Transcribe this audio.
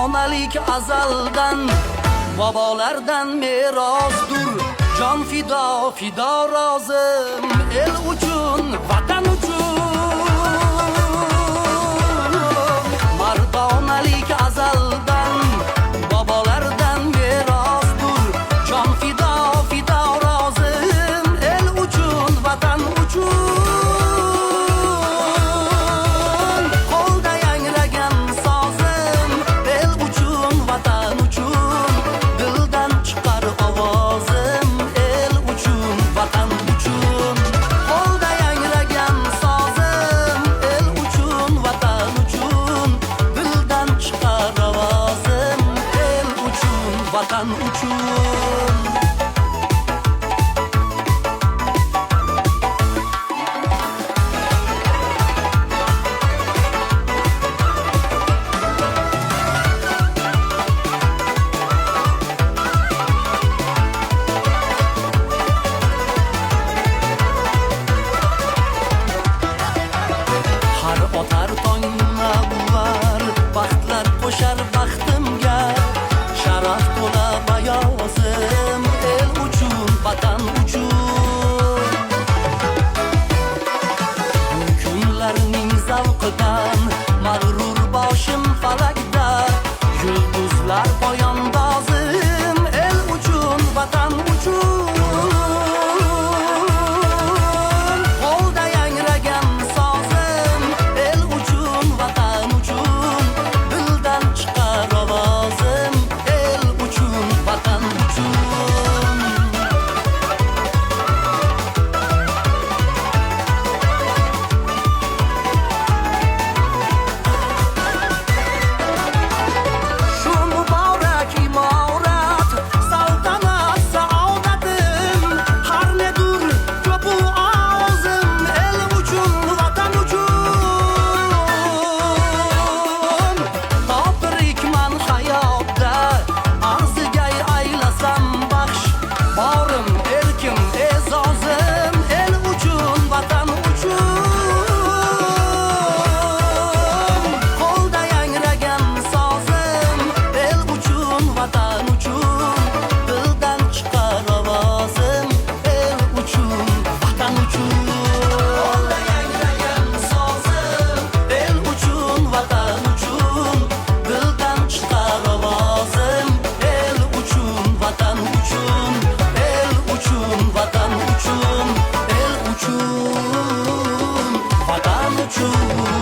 Mardonalik azaldan, bobolardan merosdur. Jon fido, fido rozim, el uchun, vatan uchun. Mardonalik azaldan, bobolardan merosdur. Jon fido, fido rozim, el uchun, vatan uchun. Qo'lda yangragan sozim, el uchun, vatan uchun. Dildan chiqar ovozim, el uchun, vatan uchun. Qo'lda yangragan sozim, el uchun, vatan uchun. Dildan chiqar ovozim, el uchun, vatan uchun. Har otar tongma var, baxtlar qo'shar baxtimga. Sharaf to'la bayozim, el uchun, vatan uchun. Bu kunlarning zavqidan mag'rur boshim falakda. Yulduzlar poyandozim, el uchun, vatan uchun. Qo'lda yangragan sozim, el uchun, vatan uchun. Dildan chiqar ovozim, el uchun, vatan uchun. Shu muborak imorat, saltanat saodatim. Har nedur ko'p ovozim, el uchun, vatan uchun. Topirikman hayotda, arziga aylasam baxsh. Borim, erkim, e'zozim, el uchun, vatan uchun. Qo'lda yangragan sozim, el uchun, vatan uchun. Dildan chiqar ovozim, el uchun, vatan uchun. Qo'lda yangragan sozim, el uchun, vatan uchun. Dildan chiqar ovozim, el uchun, vatan uchun. El uchun, vatan uchun. El uchun, vatan uchun.